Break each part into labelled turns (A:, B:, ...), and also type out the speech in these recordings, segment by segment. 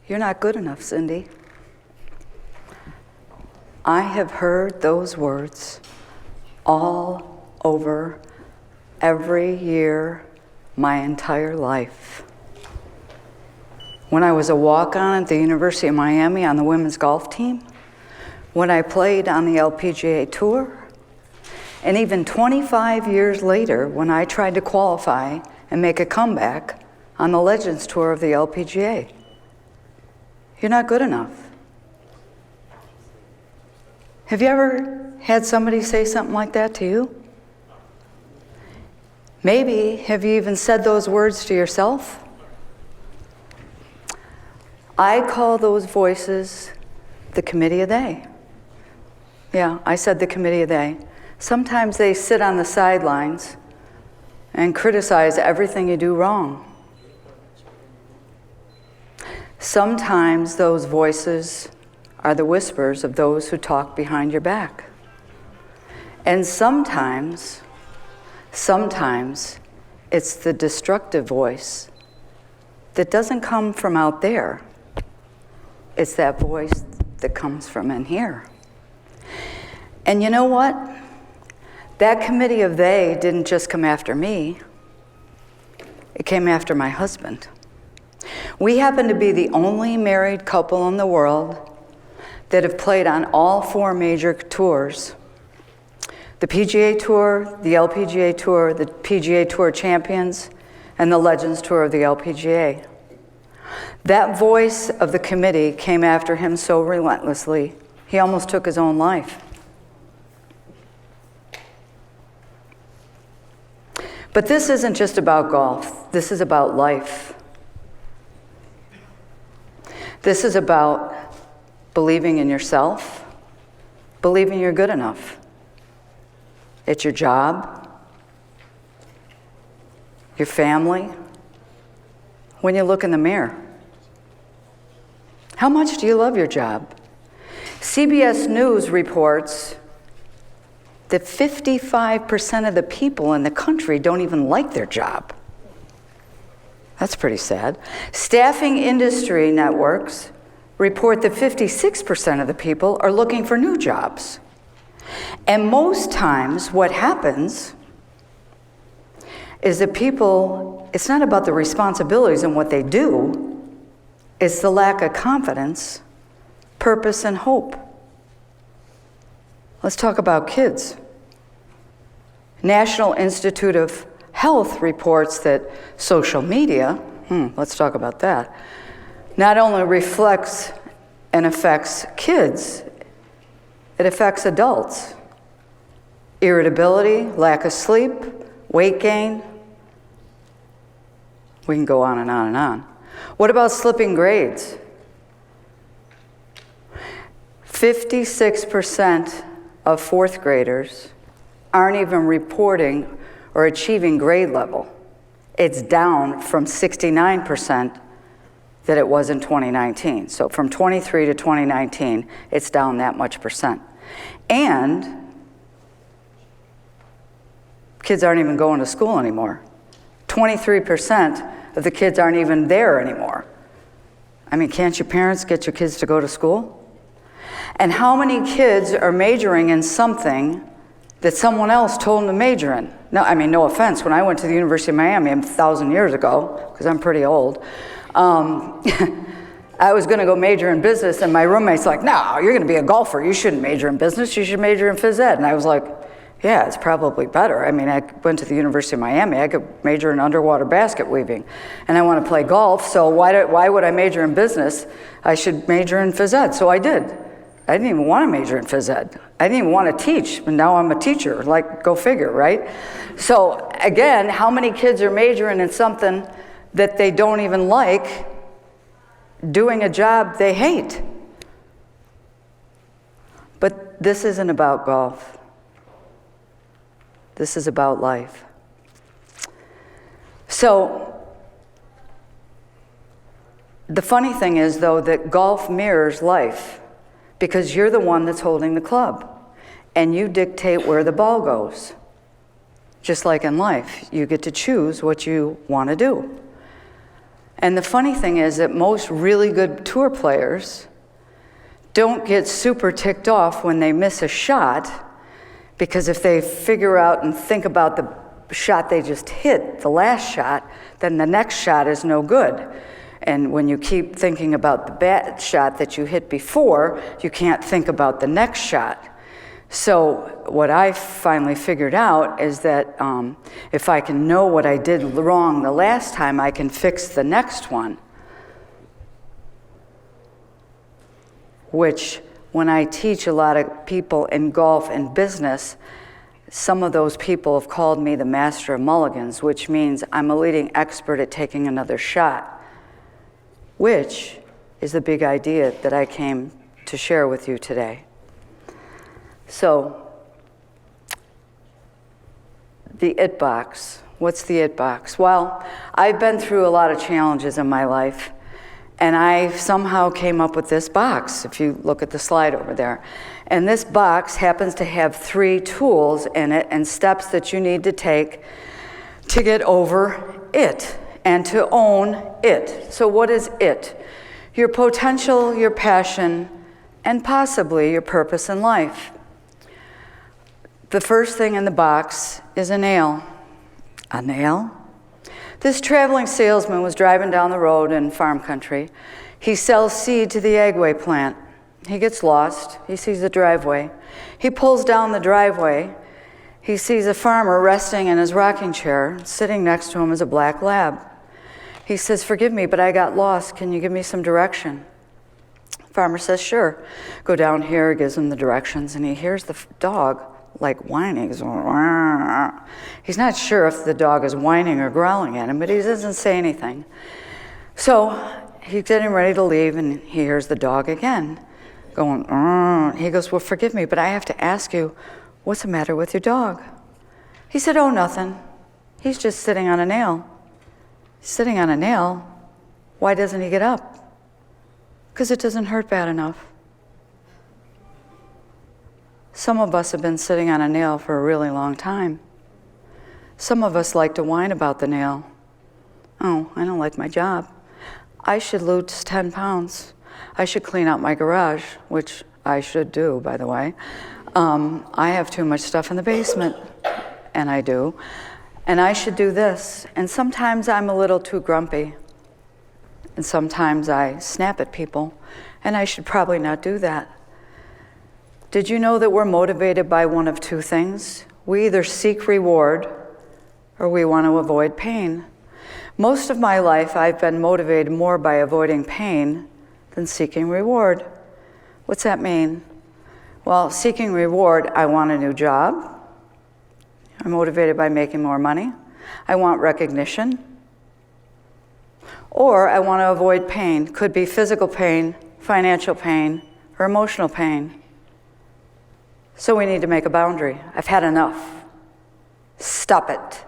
A: You're not good enough, Cindy. I have heard those words all over every year my entire life. When I was a walk-on at the University of Miami on the women's golf team, when I played on the LPGA Tour, and even 25 years later when I tried to qualify and make a comeback on the Legends Tour of the LPGA. You're not good enough. Have you ever had somebody say something like that to you? Maybe have you even said those words to yourself? I call those voices the committee of they. Yeah, I said the committee of they. Sometimes they sit on the sidelines and criticize everything you do wrong. Sometimes those voices are the whispers of those who talk behind your back. And sometimes it's the destructive voice that doesn't come from out there. It's that voice that comes from in here. And you know what? That committee of they didn't just come after me. It came after my husband. We happen to be the only married couple in the world that have played on all 4 major tours. The PGA Tour, the LPGA Tour, the PGA Tour Champions, and the Legends Tour of the LPGA. That voice of the committee came after him so relentlessly, he almost took his own life. But this isn't just about golf. This is about life. This is about believing in yourself, believing you're good enough. It's your job, your family, when you look in the mirror. How much do you love your job? CBS News reports that 55% of the people in the country don't even like their job. That's pretty sad. Staffing industry networks report that 56% of the people are looking for new jobs. And most times what happens is that people, it's not about the responsibilities and what they do, it's the lack of confidence, purpose, and hope. Let's talk about kids. National Institute of Health reports that social media, let's talk about that, not only reflects and affects kids, it affects adults. Irritability, lack of sleep, weight gain. We can go on and on and on. What about slipping grades? 56% of 4th graders aren't even reporting or achieving grade level. It's down from 69% that it was in 2019. So from 23 to 2019, it's down that much percent. And kids aren't even going to school anymore. 23% of the kids aren't even there anymore. I mean, can't your parents get your kids to go to school? And how many kids are majoring in something that someone else told them to major in? No, I mean, no offense. When I went to the University of Miami 1,000 years ago, because I'm pretty old, I was going to go major in business, and my roommate's like, no, you're going to be a golfer. You shouldn't major in business. You should major in phys ed. And I was like, yeah, it's probably better. I mean, I went to the University of Miami. I could major in underwater basket weaving. And I want to play golf, so why would I major in business? I should major in phys ed. So I did. I didn't even want to major in phys ed. I didn't even want to teach, but now I'm a teacher. Like, go figure, right? So again, how many kids are majoring in something that they don't even like, doing a job they hate? But this isn't about golf. This is about life. So the funny thing is, though, that golf mirrors life, because you're the one that's holding the club, and you dictate where the ball goes. Just like in life, you get to choose what you want to do. And the funny thing is that most really good tour players don't get super ticked off when they miss a shot, because if they figure out and think about the shot they just hit, the last shot, then the next shot is no good. And when you keep thinking about the bad shot that you hit before, you can't think about the next shot. So what I finally figured out is that if I can know what I did wrong the last time, I can fix the next one. Which, when I teach a lot of people in golf and business, some of those people have called me the master of mulligans, which means I'm a leading expert at taking another shot, which is the big idea that I came to share with you today. So, the it box. What's the it box? Well, I've been through a lot of challenges in my life, and I somehow came up with this box, if you look at the slide over there. And this box happens to have 3 tools in it and steps that you need to take to get over it and to own it. So what is it? Your potential, your passion, and possibly your purpose in life. The first thing in the box is a nail. A nail? This traveling salesman was driving down the road in farm country. He sells seed to the Agway plant. He gets lost. He sees a driveway. He pulls down the driveway. He sees a farmer resting in his rocking chair. Sitting next to him is a black lab. He says, "Forgive me, but I got lost. Can you give me some direction?" Farmer says, "Sure." Go down here, gives him the directions, and he hears the dog like whining. He's not sure if the dog is whining or growling at him, but he doesn't say anything. So he's getting ready to leave, and he hears the dog again going, He goes, "Well, forgive me, but I have to ask you, what's the matter with your dog?" He said, "Oh, nothing. He's just sitting on a nail." Sitting on a nail? Why doesn't he get up? Because it doesn't hurt bad enough. Some of us have been sitting on a nail for a really long time. Some of us like to whine about the nail. "Oh, I don't like my job. I should lose 10 pounds. I should clean out my garage," which I should do, by the way. "I have too much stuff in the basement," and I do. "And I should do this." And sometimes I'm a little too grumpy. And sometimes I snap at people, and I should probably not do that. Did you know that we're motivated by one of 2 things? We either seek reward or we want to avoid pain. Most of my life, I've been motivated more by avoiding pain than seeking reward. What's that mean? Well, seeking reward, I want a new job. I'm motivated by making more money. I want recognition. Or I want to avoid pain. Could be physical pain, financial pain, or emotional pain. So we need to make a boundary. I've had enough. Stop it.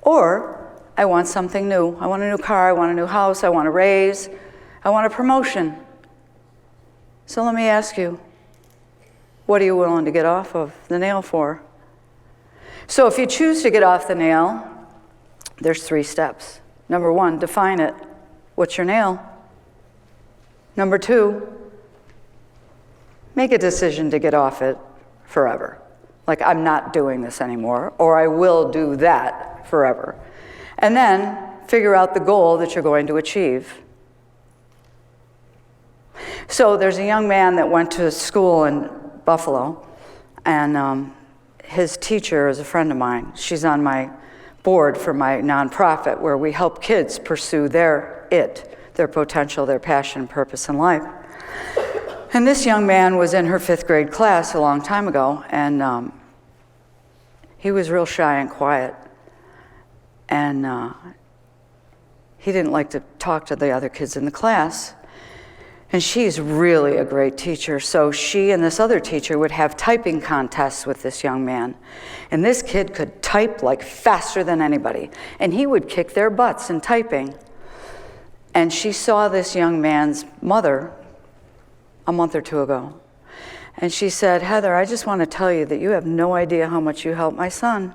A: Or I want something new. I want a new car, I want a new house, I want a raise, I want a promotion. So let me ask you, what are you willing to get off of the nail for? So if you choose to get off the nail, there's 3 steps. Number 1, define it. What's your nail? Number 2, make a decision to get off it forever. Like, I'm not doing this anymore, or I will do that forever. And then figure out the goal that you're going to achieve. So there's a young man that went to school in Buffalo, and his teacher is a friend of mine. She's on my board for my nonprofit, where we help kids pursue their potential, their passion, purpose in life. And this young man was in her 5th grade class a long time ago, and he was real shy and quiet. And he didn't like to talk to the other kids in the class. And she's really a great teacher, so she and this other teacher would have typing contests with this young man. And this kid could type like faster than anybody, and he would kick their butts in typing. And she saw this young man's mother a month or 2 ago. And she said, "Heather, I just want to tell you that you have no idea how much you helped my son.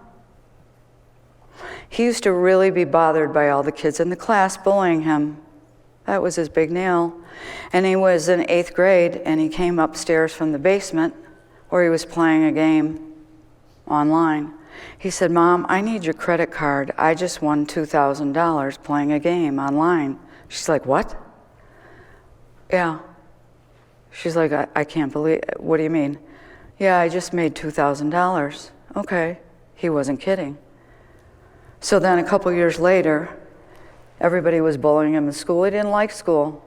A: He used to really be bothered by all the kids in the class bullying him. That was his big nail. And he was in 8th grade, and he came upstairs from the basement where he was playing a game online. He said, "Mom, I need your credit card. I just won $2,000 playing a game online." She's like, "What?" "Yeah." She's like, I can't believe it. "What do you mean?" "Yeah, I just made $2,000. Okay. He wasn't kidding. So then a couple years later, everybody was bullying him in school. He didn't like school.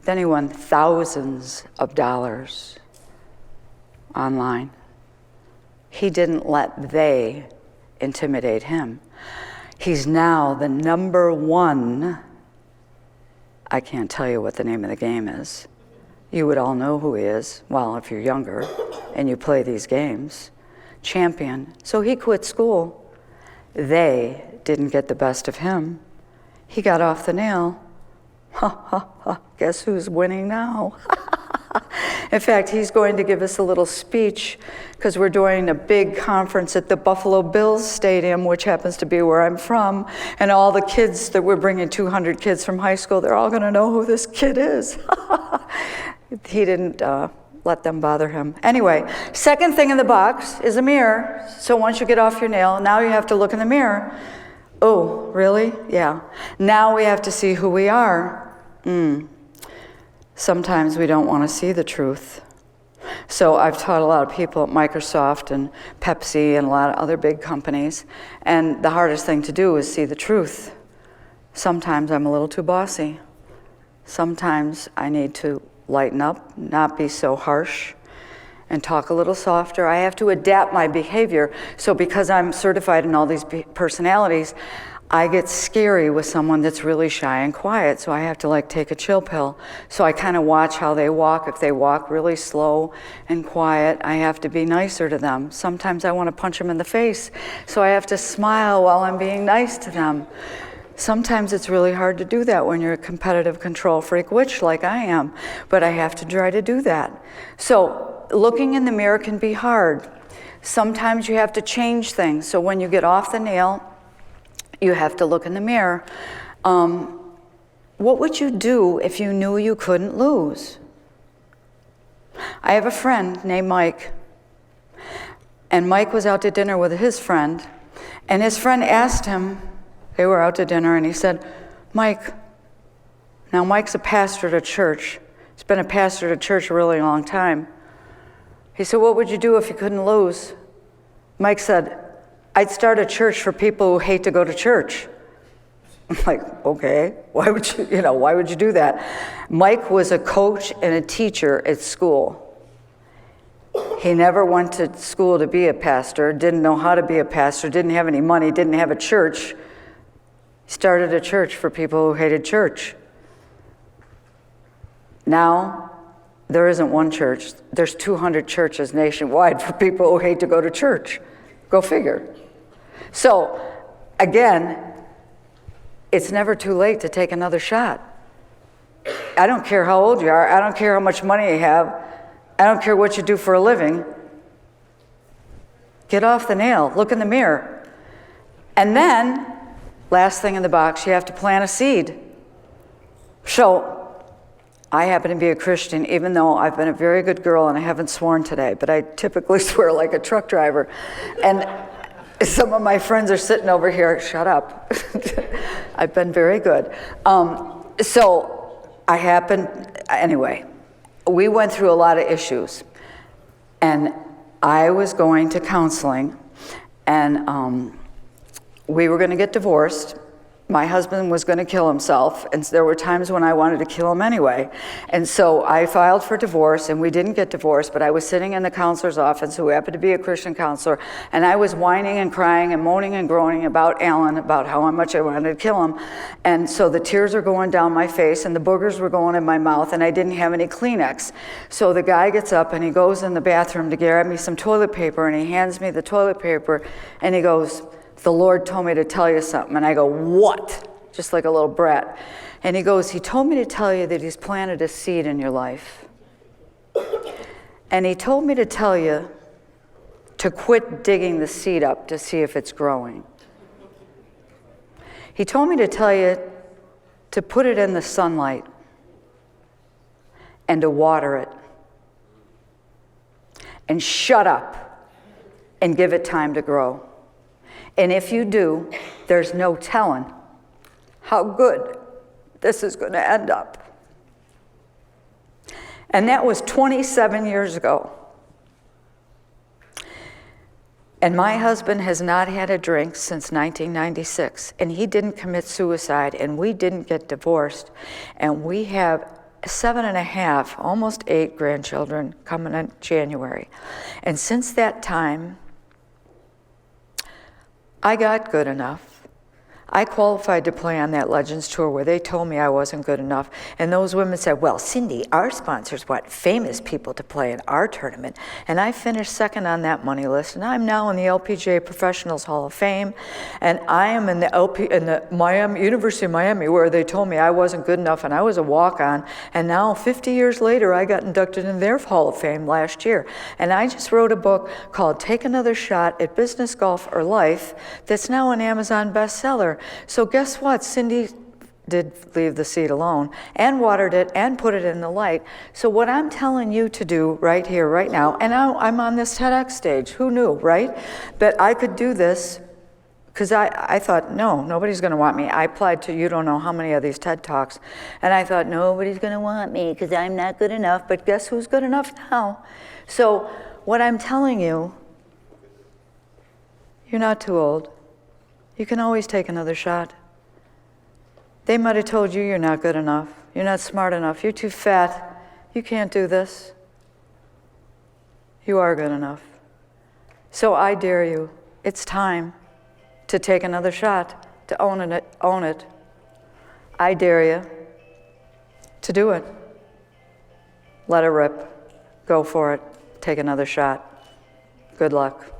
A: Then he won thousands of dollars online. He didn't let they intimidate him. He's now the #1, I can't tell you what the name of the game is. You would all know who he is, well, if you're younger and you play these games. Champion. So he quit school. They didn't get the best of him. He got off the nail. Ha, ha, ha. Guess who's winning now? In fact, he's going to give us a little speech because we're doing a big conference at the Buffalo Bills Stadium, which happens to be where I'm from. And all the kids that we're bringing, 200 kids from high school, they're all going to know who this kid is. He didn't let them bother him. Anyway, second thing in the box is a mirror. So once you get off your nail, now you have to look in the mirror. Oh, really? Yeah. Now we have to see who we are. Sometimes we don't want to see the truth. So I've taught a lot of people at Microsoft and Pepsi and a lot of other big companies, and the hardest thing to do is see the truth. Sometimes I'm a little too bossy. Sometimes I need to lighten up, not be so harsh, and talk a little softer. I have to adapt my behavior. So because I'm certified in all these personalities, I get scary with someone that's really shy and quiet, so I have to take a chill pill. So I kind of watch how they walk. If they walk really slow and quiet, I have to be nicer to them. Sometimes I want to punch them in the face, so I have to smile while I'm being nice to them. Sometimes it's really hard to do that when you're a competitive control freak, which like I am, but I have to try to do that. So looking in the mirror can be hard. Sometimes you have to change things. So when you get off the nail, you have to look in the mirror. What would you do if you knew you couldn't lose? I have a friend named Mike, and Mike was out to dinner with his friend, and his friend asked him, they were out to dinner, and he said, "Mike," now Mike's a pastor at a church. He's been a pastor at a church a really long time. He said, "What would you do if you couldn't lose?" Mike said, "I'd start a church for people who hate to go to church." I'm like, okay, why would you do that? Mike was a coach and a teacher at school. He never went to school to be a pastor, didn't know how to be a pastor, didn't have any money, didn't have a church. He started a church for people who hated church. Now, there isn't one church. There's 200 churches nationwide for people who hate to go to church. Go figure. So, again, it's never too late to take another shot. I don't care how old you are. I don't care how much money you have. I don't care what you do for a living. Get off the nail. Look in the mirror. And then, last thing in the box, you have to plant a seed. So, I happen to be a Christian, even though I've been a very good girl and I haven't sworn today, but I typically swear like a truck driver. And some of my friends are sitting over here. Shut up. I've been very good. Anyway, we went through a lot of issues. And I was going to counseling, and we were going to get divorced. My husband was going to kill himself, and there were times when I wanted to kill him anyway. And so I filed for divorce, and we didn't get divorced, but I was sitting in the counselor's office, who happened to be a Christian counselor, and I was whining and crying and moaning and groaning about Alan, about how much I wanted to kill him. And so the tears were going down my face, and the boogers were going in my mouth, and I didn't have any Kleenex. So the guy gets up, and he goes in the bathroom to grab me some toilet paper, and he hands me the toilet paper, and he goes, "The Lord told me to tell you something." And I go, "What?" Just like a little brat. And he goes, "He told me to tell you that he's planted a seed in your life. And he told me to tell you to quit digging the seed up to see if it's growing." He told me to tell you to put it in the sunlight and to water it. And shut up and give it time to grow. And if you do, there's no telling how good this is going to end up. And that was 27 years ago. And my husband has not had a drink since 1996, and he didn't commit suicide, and we didn't get divorced, and we have 7.5, almost 8 grandchildren coming in January. And since that time, I got good enough. I qualified to play on that Legends tour where they told me I wasn't good enough. And those women said, well, Cindy, our sponsors want famous people to play in our tournament. And I finished second on that money list. And I'm now in the LPGA Professionals Hall of Fame. And I am in the University of Miami, where they told me I wasn't good enough and I was a walk-on. And now 50 years later, I got inducted in their Hall of Fame last year. And I just wrote a book called Take Another Shot at Business, Golf, or Life that's now an Amazon bestseller. So guess what? Cindy did leave the seed alone and watered it and put it in the light. So what I'm telling you to do right here, right now, and I'm on this TEDx stage. Who knew, right? That I could do this, because I thought, no, nobody's going to want me. I applied to you don't know how many of these TED Talks, and I thought, nobody's going to want me because I'm not good enough. But guess who's good enough now? So what I'm telling you, you're not too old. You can always take another shot. They might have told you you're not good enough. You're not smart enough. You're too fat. You can't do this. You are good enough. So I dare you. It's time to take another shot, to own it. I dare you to do it. Let it rip. Go for it. Take another shot. Good luck.